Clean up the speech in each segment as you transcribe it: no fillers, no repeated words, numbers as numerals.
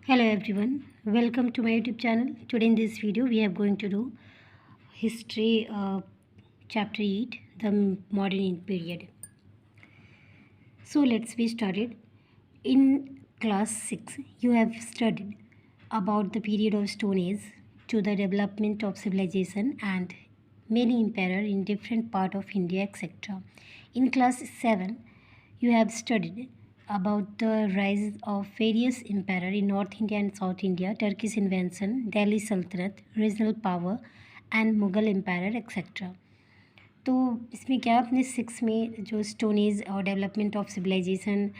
Hello everyone, welcome to my YouTube channel. Today in this video we are going to do history chapter 8, the modern period. So let's be started. In class 6 you have studied about the period of Stone Age to the development of civilization and many emperors in different part of India, etc. In class 7 you have studied about the rise of various emperors in North India and South India, Turkish invention, Delhi Sultanate, regional power and Mughal Empire, etc. तो इसमें क्या अपने 6 में जो stone age और development of civilisation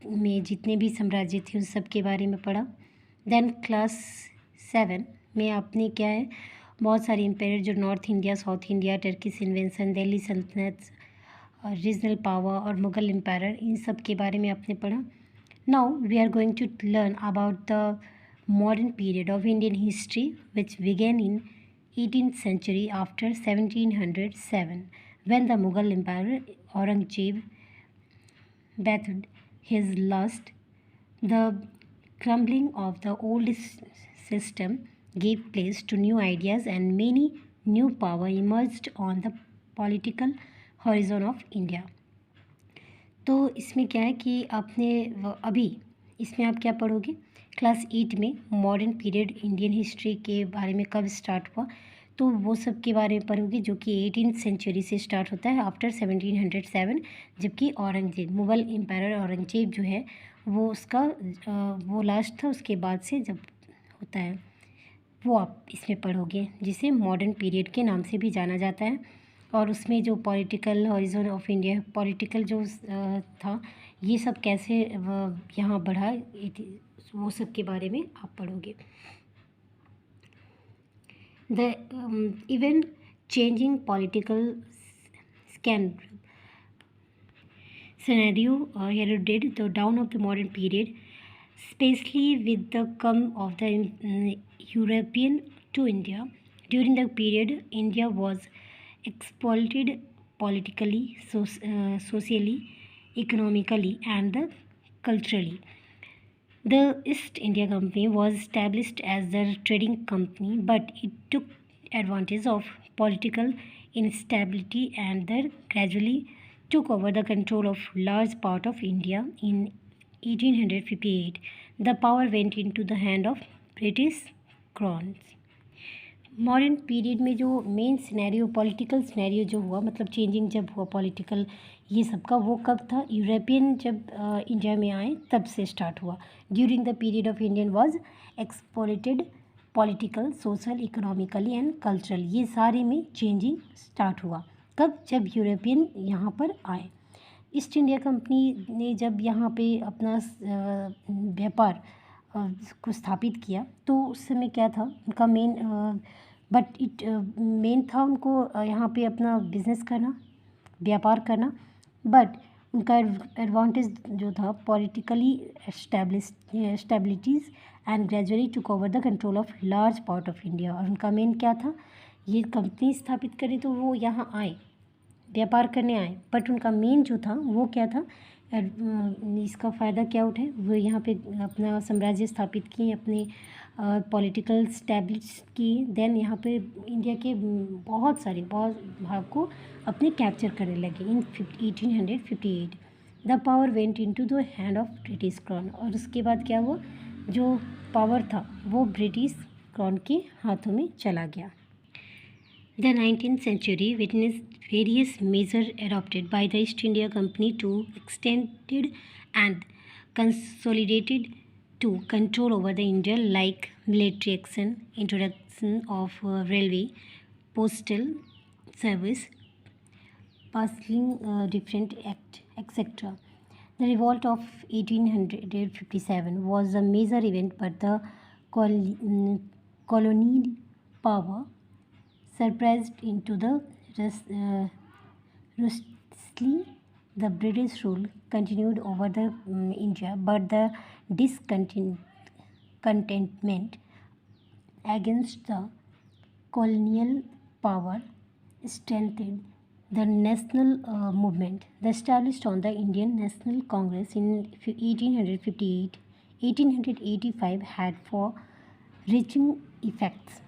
में जितने भी साम्राज्य थे उन सब के बारे में पढ़ा। देन क्लास 7 में आपने क्या है बहुत सारे एम्पायर जो north India, south India, Turkish invention, Delhi सल्तनत, रीजनल पावर और मुग़ल एम्पायर, इन सब के बारे में आपने पढ़ा। Now we are going to learn about the modern period of Indian history which began in 18th century after 1707 when the Mughal Emperor Aurangzeb battled his lust. The crumbling of the old system gave place to new ideas and many new power emerged on the political horizon of India. तो इसमें क्या है कि आपने अभी इसमें आप क्या पढ़ोगे क्लास 8 में मॉडर्न पीरियड इंडियन हिस्ट्री के बारे में कब स्टार्ट हुआ, तो वो सब के बारे में पढ़ोगे जो कि 18th सेंचुरी से स्टार्ट होता है आफ्टर 1707, जबकि औरंगजेब मुग़ल एम्पायर औरंगजेब जो है वो उसका वो लास्ट था, उसके बाद से जब होता है वो आप इसमें पढ़ोगे जिसे मॉडर्न पीरियड के नाम से भी जाना जाता है। और उसमें जो political horizon of India political जो था ये सब कैसे यहाँ बढ़ा वो सब के बारे में आप पढ़ोगे। The event changing political scenario heralded the dawn of the modern period, especially with the come of the European to India. During the period, India was exploited politically, socially, economically, and culturally. The East India Company was established as a trading company, but it took advantage of political instability and then gradually took over the control of large part of India. In 1858, the power went into the hand of British crowns. Modern period में जो main scenario political scenario जो हुआ, मतलब changing जब हुआ political ये सब का, वो कब था? यूरोपियन जब इंडिया में आए तब से स्टार्ट हुआ। During the period of Indian was exploited political, social, economically and cultural, ये सारे में चेंजिंग स्टार्ट हुआ। कब? जब यूरोपियन यहाँ पर आए। ईस्ट इंडिया कंपनी ने जब यहाँ पे अपना व्यापार को स्थापित किया तो उस समय क्या था उनका मेन था उनको यहाँ पे अपना बिजनेस करना, व्यापार करना, बट उनका एडवांटेज जो था politically stabilities and gradually took over the control of large part of India. और उनका मेन क्या था, ये कंपनी स्थापित करें तो वो यहाँ आए, व्यापार करने आए, बट उनका मेन जो था वो क्या था, इसका फ़ायदा क्या उठाए, वो यहाँ पे अपना साम्राज्य स्थापित किए, अपने पॉलिटिकल स्टैब्लिश किए। देन यहाँ पे इंडिया के बहुत भाग को अपने कैप्चर करने लगे। इन 1858 the power went into the hand of British crown, और उसके बाद क्या हुआ, जो पावर था वो ब्रिटिश क्राउन के हाथों में चला गया। The 19th century witnessed various measures adopted by the East India Company to extended and consolidated to control over the India, like military action, introduction of railway, postal service, passing different act, etc. The revolt of 1857 was a major event, but the colonial power surprised into the ruthlessly. The British rule continued over the India, but the discontentment against the colonial power strengthened the national movement. The established on the Indian National Congress in 1858 1885 had for reaching effects।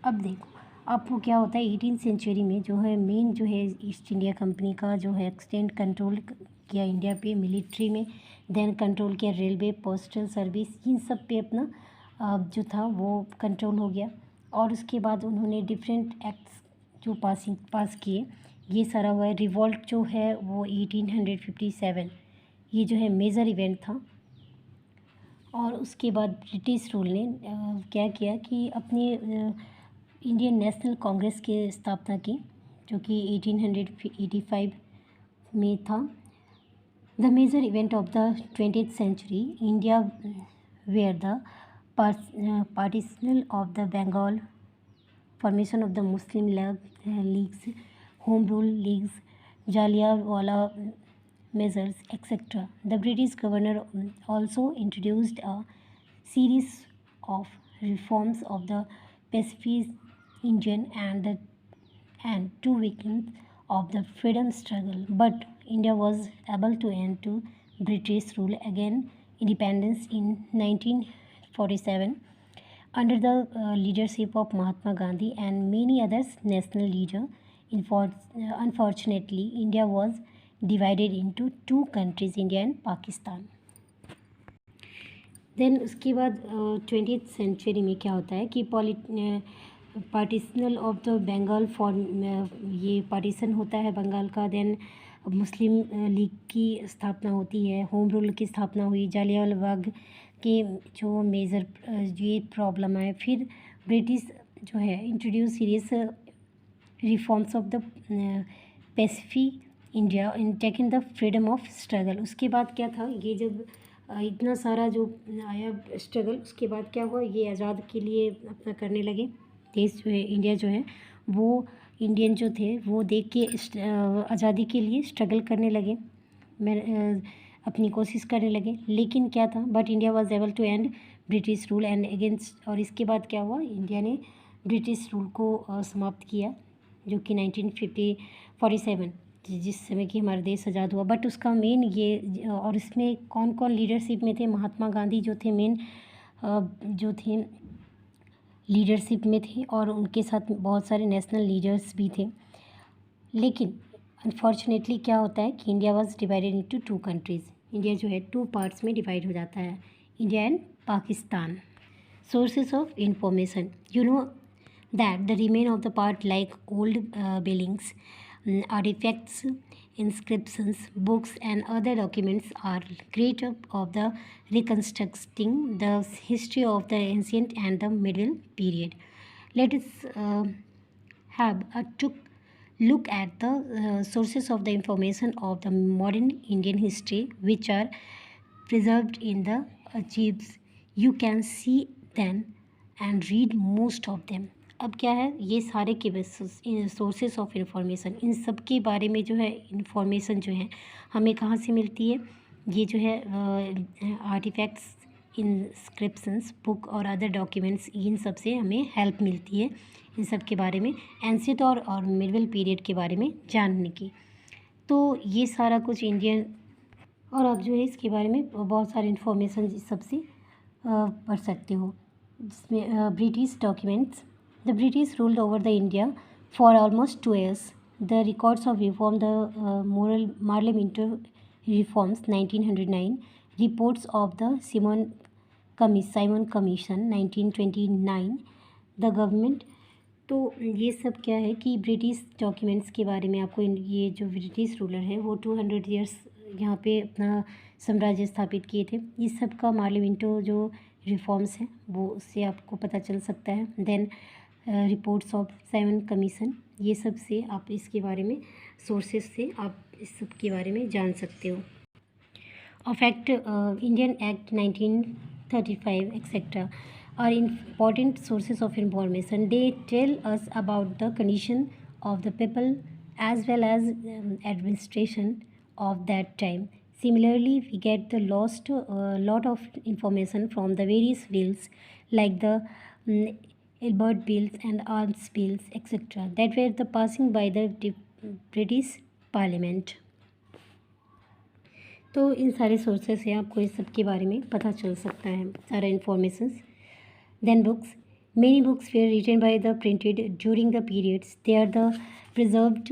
अब देखो आपको क्या होता है 18th century में जो है main जो है ईस्ट इंडिया कंपनी का जो है एक्सटेंड कंट्रोल किया इंडिया पे मिलिट्री में, देन कंट्रोल किया रेलवे, पोस्टल सर्विस, इन सब पे अपना जो था वो कंट्रोल हो गया। और उसके बाद उन्होंने डिफरेंट एक्ट्स जो पास किए, ये सारा हुआ है। रिवॉल्ट जो है वो 1857 ये जो है मेजर इवेंट था। और उसके बाद ब्रिटिश रूल ने क्या किया कि अपनी इंडियन नेशनल कांग्रेस की स्थापना की, जो कि 1885 में था। The major event of the 20th century India were the partition of the Bengal, formation of the Muslim leagues, Home Rule leagues, Jallianwala measures, etc. The British governor also introduced a series of reforms of the Pacific Indian and two weekends of the freedom struggle, but India was able to end to British rule again independence in 1947 under the leadership of Mahatma Gandhi and many others national leaders. Unfortunately, India was divided into two countries, India and Pakistan. Then उसके बाद 20th century में क्या होता है कि partition of the Bengal for ये partition होता है बंगाल का। देन मुस्लिम लीग की स्थापना होती है, होम रूल की स्थापना हुई, जालियांवाला बाग के जो मेजर ये प्रॉब्लम आए। फिर ब्रिटिश जो है introduce serious reforms of the Pacific India in taking the freedom of struggle. उसके बाद क्या था, ये जब इतना सारा जो आया स्ट्रगल, उसके बाद क्या हुआ, ये आज़ाद के लिए अपना करने लगे। देश जो है इंडिया जो है वो इंडियन जो थे वो देख के आज़ादी के लिए स्ट्रगल करने लगे, अपनी कोशिश करने लगे। लेकिन क्या था, but India was able to end British rule and against. और इसके बाद क्या हुआ, इंडिया ने ब्रिटिश रूल को समाप्त किया, जो कि 1947 जिस समय कि हमारा देश आज़ाद हुआ। बट उसका मेन ये, और इसमें कौन कौन लीडरशिप में थे, महात्मा गांधी जो थे मेन जो थे लीडरशिप में थे, और उनके साथ बहुत सारे नेशनल लीडर्स भी थे। लेकिन अनफॉर्चुनेटली क्या होता है कि India was divided into two countries. India जो है टू पार्ट्स में डिवाइड हो जाता है, India and Pakistan. Sources of information, you know that the remain of the part like old buildings, artifacts, inscriptions, books and other documents are great of the reconstructing the history of the ancient and the medieval period. Let us have a look at the sources of the information of the modern Indian history which are preserved in the archives. You can see them and read most of them. अब क्या है, ये सारे के sources of information, इन सब के बारे में जो है इंफॉर्मेशन जो है हमें कहाँ से मिलती है, ये जो है आर्टिफैक्ट्स, इंस्क्रिप्शंस, बुक और अदर डॉक्यूमेंट्स, इन सब से हमें हेल्प मिलती है इन सब के बारे में, एंशिएंट और मिडिवल पीरियड के बारे में जानने की। तो ये सारा कुछ इंडियन, और आप जो है इसके बारे में बहुत सारे इंफॉर्मेशन इस सब से पढ़ सकते हो, जिसमें British documents. The British ruled over the India for almost 2 years. The records of reform, the Parliamentary reforms 1909, reports of the Simon Commission 1929, the government। तो ये सब क्या है कि ब्रिटिश डॉक्यूमेंट्स के बारे में आपको, ये जो ब्रिटिश रूलर है वो 200 ईयर्स यहाँ पे अपना साम्राज्य स्थापित किए थे। इस सब का पार्लियामेंटो जो रिफॉर्म्स हैं वो उससे आपको पता चल सकता है। Then reports of Simon commission, ये सब से आप इसके बारे में सोर्सेस से आप इस सब के बारे में जान सकते हो। Of act Indian act 1935 etcetera are important sources of information. They tell us about the condition of the people as well as administration of that time. Similarly, we get the lot of information from the various bills like the Albert bills and arms bills, etc. that were the passing by the British Parliament. तो इन सारे sources से आपको इस सब के बारे में पता चल सकता है, सारा informations. Then books. Many books were written by the printed during the periods. They are the preserved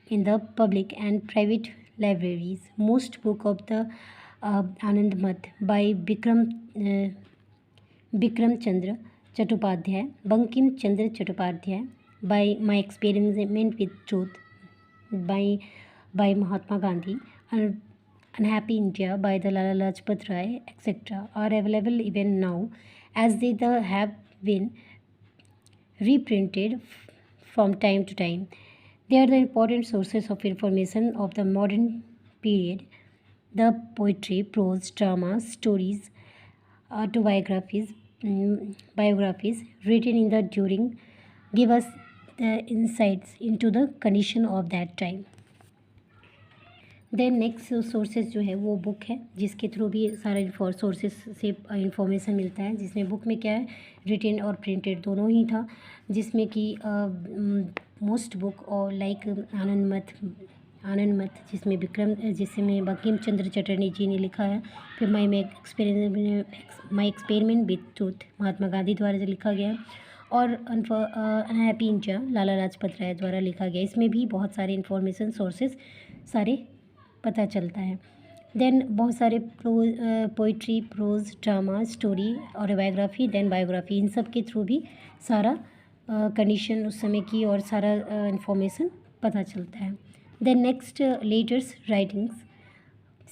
in the public and private libraries. Most book of the Anand Math by Bikram Chandra Chattopadhyay, Bankim Chandra Chattopadhyay, by My Experiment with Truth by Mahatma Gandhi, and Unhappy India by the Lala Lajpat Rai, etc. are available even now, as they have been reprinted from time to time. They are the important sources of information of the modern period. The poetry, prose, drama, stories, autobiographies, biographies written in the during give us the insights into the condition of that time. Then next sources जो है वो book है, जिसके through भी सारा sources से information मिलता है. जिसमें बुक में क्या है, रिटेन और प्रिंटेड दोनों ही था. जिसमें कि मोस्ट बुक और लाइक आनंद मथ जिसमें बंकिम चंद्र चटर्जी जी ने लिखा है. फिर my experiment with truth Mahatma Gandhi द्वारा जो लिखा गया है. और अनहैप्पी इंडिया लाला लाजपत राय द्वारा लिखा गया. इसमें भी बहुत सारे इंफॉर्मेशन सोर्सेज सारे पता चलता है. देन बहुत सारे पोइट्री, प्रोज, ड्रामा, स्टोरी और बायोग्राफी, देन बायोग्राफी, इन सब के थ्रू भी सारा कंडीशन उस समय की और सारा इंफॉर्मेशन पता चलता है. Then next letters, writings,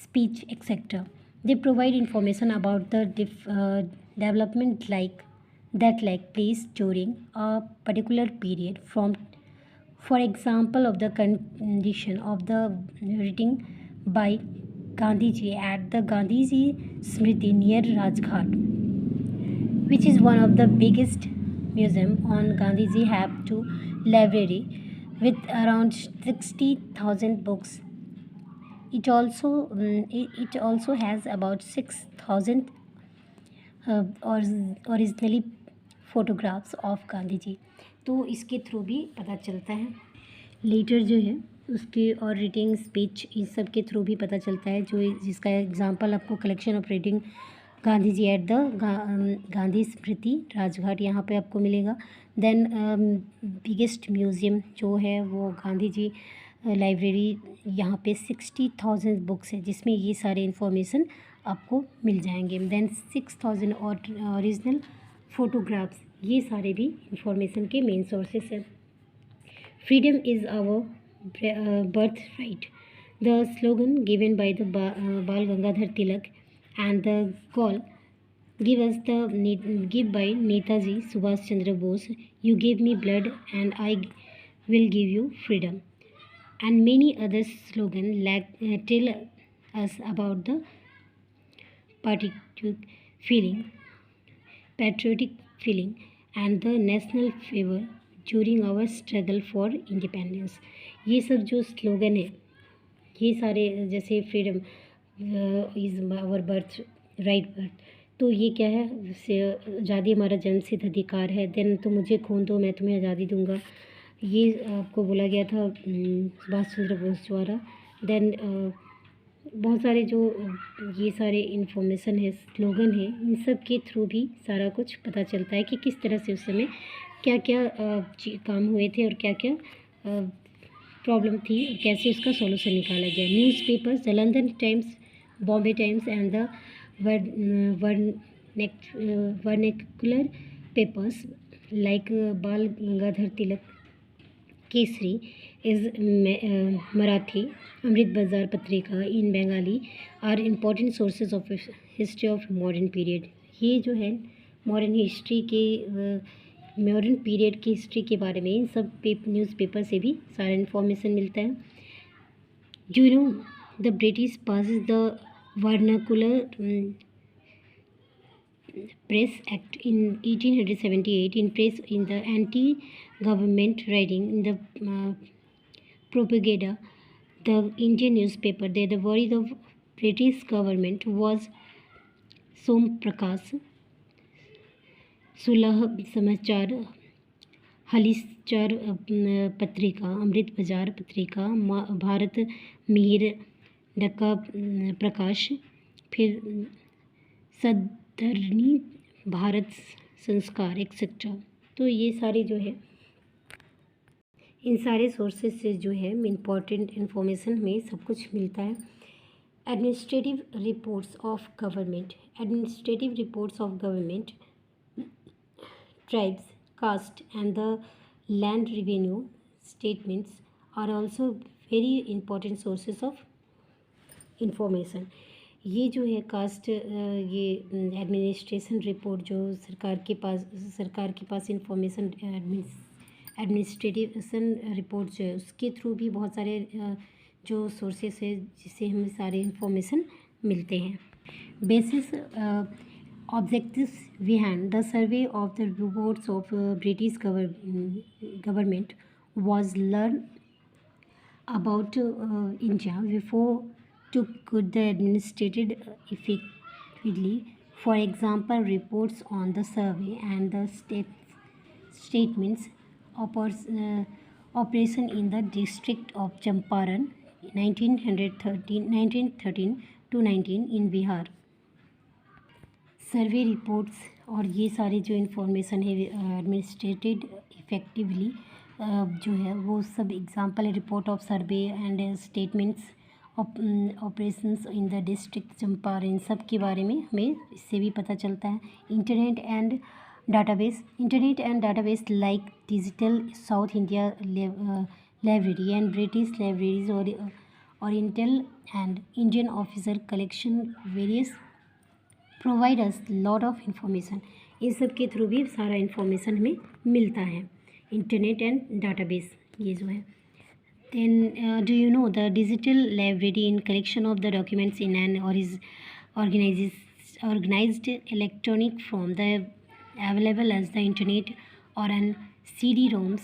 speech etcetera. They provide information about the development like place during a particular period. For example, of the condition of the writing by Gandhiji at the Gandhiji Smriti near Rajghat, which is one of the biggest museum on Gandhiji have to library with around 60,000 books. It also has about 6,000 originally photographs of Gandhi ji. तो इसके through भी पता चलता है. Letter जो है उसके और रीडिंग, स्पीच, इन सब के थ्रू भी पता चलता है. जिसका एग्जांपल आपको collection of reading Gandhi ji at the Gandhi Smriti Rajghat यहाँ पे आपको मिलेगा. देन बिगेस्ट म्यूज़ियम जो है वो गांधी जी लाइब्रेरी, यहाँ पे 60,000 बुक्स है जिसमें ये सारे इन्फॉर्मेशन आपको मिल जाएंगे. देन 6,000 ओरिजिनल फोटोग्राफ्स, ये सारे भी इंफॉर्मेशन के मेन सोर्सेस हैं. Freedom is our birth right, the slogan given by the Bal Gangadhar Tilak and the call give by Netaji Subhash Chandra Bose. You gave me blood and I will give you freedom. And many other slogans tell us about the patriotic feeling and the national fervor during our struggle for independence. ये सब जो slogan है, ये सारे जैसे freedom is our birth right, तो ये क्या है, आज़ादी हमारा जन्मसिद्ध अधिकार है. देन तो मुझे खून दो, मैं तुम्हें आज़ादी दूंगा, ये आपको बोला गया था सुभाष चंद्र बोस द्वारा. देन बहुत सारे जो ये सारे इन्फॉर्मेशन है, स्लोगन है, इन सब के थ्रू भी सारा कुछ पता चलता है कि किस तरह से उस समय क्या क्या काम हुए थे और क्या क्या प्रॉब्लम थी, कैसे उसका सॉल्यूशन निकाला गया. Newspapers, the London times, Bombay times and the vernacular papers like Bal Gangadhar Tilak Kesari is Marathi, Amrit Bazar Patrika in Bengali are important sources of history of modern period. ये जो है modern history के modern period की history के बारे में इन सब newspaper से भी सारा इन्फॉर्मेशन मिलता है. You know, the British passes the Vernacular Press Act in 1878 in press in the anti-government writing in the propaganda the Indian newspaper that the worry of British government was Som Prakash, सुलह समाचार, हलिचार पत्रिका, अमृत बाजार पत्रिका, भारत मिहिर डक्का प्रकाश, फिर सदरनी भारत संस्कार etcetera. तो ये सारे जो है, इन सारे सोर्सेज से जो है इम्पॉर्टेंट इन्फॉर्मेशन हमें सब कुछ मिलता है। Administrative reports of government, administrative reports of government, tribes, caste and the land revenue statements are also very important sources of information। ये जो है कास्ट, ये एडमिनिस्ट्रेशन रिपोर्ट जो सरकार के पास इंफॉर्मेशन, एडमिनिस्ट्रेशन रिपोर्ट जो है उसके थ्रू भी बहुत सारे जो सोर्सेस है जिससे हमें सारे इंफॉर्मेशन मिलते हैं। Basis objectives behind the survey of the reports of British government was learn about India before to could the administrated effectively. For example, reports on the survey and the statements of operation in the district of Champaran 1913 to 19 in Bihar। Survey reports और ये सारे जो information है administrated effectively जो है वो सब example है। Report of survey and statements operations in the district Champaran, इन सब के बारे में हमें इससे भी पता चलता है। Internet and database like digital South India library and British libraries और Intel and Indian officer collection various provide us lot of information. इन सब के थ्रू भी सारा इन्फॉर्मेशन हमें मिलता है, इंटरनेट एंड डाटाबेस ये जो है। Then do you know the digital library in collection of the documents in an organized electronic form the available as the internet or an CD-ROMs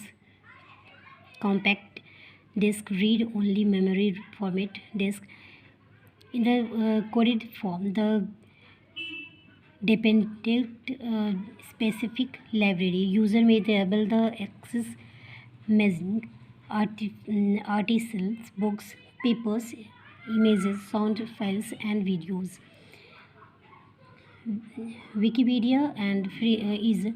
compact disk read only memory format disk in the coded form the dependent specific library user may able the access amazing articles, books, papers, images, sound files and videos। Wikipedia and is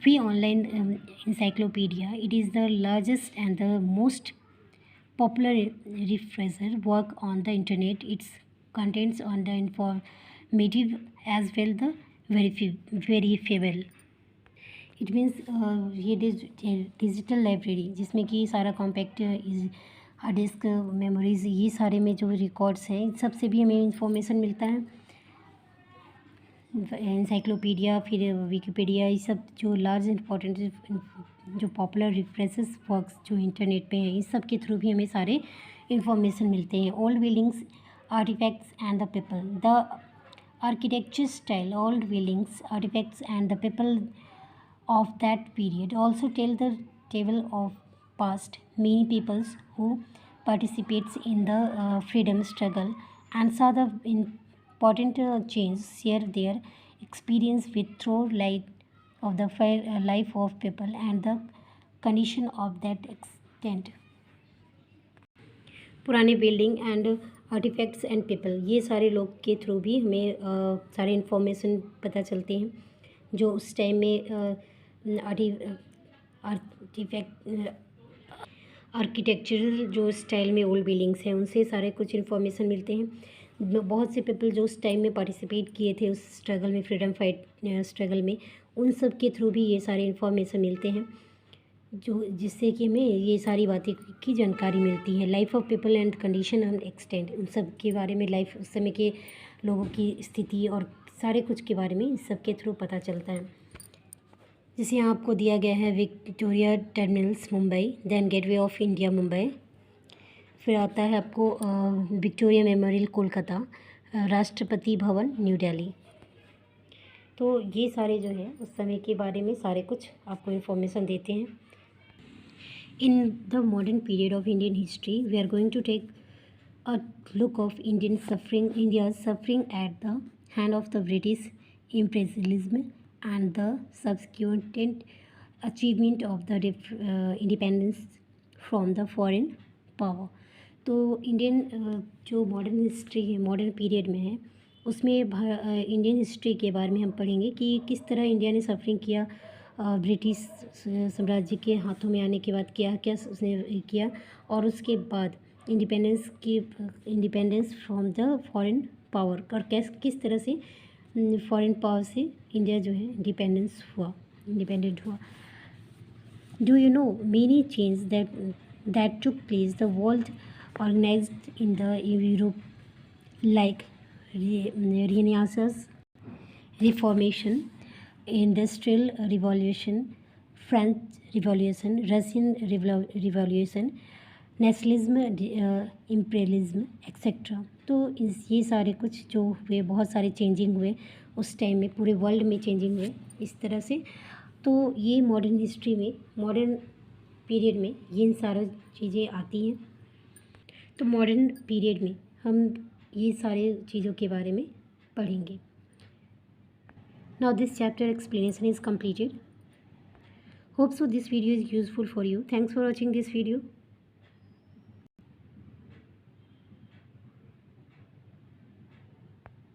free online encyclopedia। It is the largest and the most popular refresher work on the internet। Its contents on the informative as well the verifiable। It means ये digital library जिसमें कि सारा compact hard disk memories ये सारे में जो records हैं इन सब से भी हमें इंफॉर्मेशन मिलता है। इंसाइक्लोपीडिया फिर विकीपीडिया ये सब जो लार्ज इंपॉर्टेंट जो पॉपुलर रेफरेंसेस वर्क्स जो इंटरनेट पे हैं इस सब के थ्रू भी हमें सारे इंफॉर्मेशन मिलते हैं। Old buildings artefacts and the people the architecture style old buildings artefacts and the people of that period also tell the tale of past many peoples who participates in the freedom struggle and saw the important change share their experience with through light of the life of people and the condition of that extent। पुराने building and artefacts and people ये सारे लोग के through भी हमें सारे information पता चलते हैं जो उस टाइम में आर्किटेक्चरल जो स्टाइल में ओल्ड बिल्डिंग्स हैं उनसे सारे कुछ इन्फॉर्मेशन मिलते हैं। बहुत से पीपल जो उस टाइम में पार्टिसिपेट किए थे उस स्ट्रगल में फ्रीडम फाइट स्ट्रगल में उन सब के थ्रू भी ये सारे इन्फॉर्मेशन मिलते हैं जो जिससे कि हमें ये सारी बातें की जानकारी मिलती है। Life of people and condition and extent उन सब के बारे में लाइफ उस समय के लोगों की स्थिति और सारे कुछ के बारे में इस सब के थ्रू पता चलता है। जैसे यहाँ आपको दिया गया है Victoria terminals Mumbai, then gateway of India Mumbai, फिर आता है आपको Victoria memorial Kolkata, Rashtrapati Bhavan new Delhi. तो ये सारे जो है उस समय के बारे में सारे कुछ आपको इन्फॉर्मेशन देते हैं। In the modern period of Indian history we are going to take a look of India's suffering at the hand of the British imperialism and the subsequent achievement of the independence from the foreign power। तो तो Indian जो modern history है, modern period में है, उसमें Indian history के बारे में हम पढ़ेंगे कि किस तरह इंडिया ने सफरिंग किया ब्रिटिश साम्राज्य के हाथों में आने के बाद, क्या क्या उसने किया, और उसके बाद independence from the foreign power, और किस तरह से फॉरेन पावर से इंडिया जो है इंडिपेंडेंट हुआ. Do you know many changes that took place? The world organized in the Europe, like Renaissance, Reformation, Industrial Revolution, French Revolution, Russian Revolution, nationalism, imperialism etcetera. तो ये सारे कुछ जो हुए, बहुत सारे चेंजिंग हुए उस टाइम में, पूरे वर्ल्ड में चेंजिंग हुए इस तरह से. तो ये मॉडर्न हिस्ट्री में, मॉडर्न पीरियड में ये इन सारी चीज़ें आती हैं. तो मॉडर्न पीरियड में हम ये सारे चीज़ों के बारे में पढ़ेंगे. Now this chapter explanation is completed. Hope so this video is useful for you. Thanks for watching this video.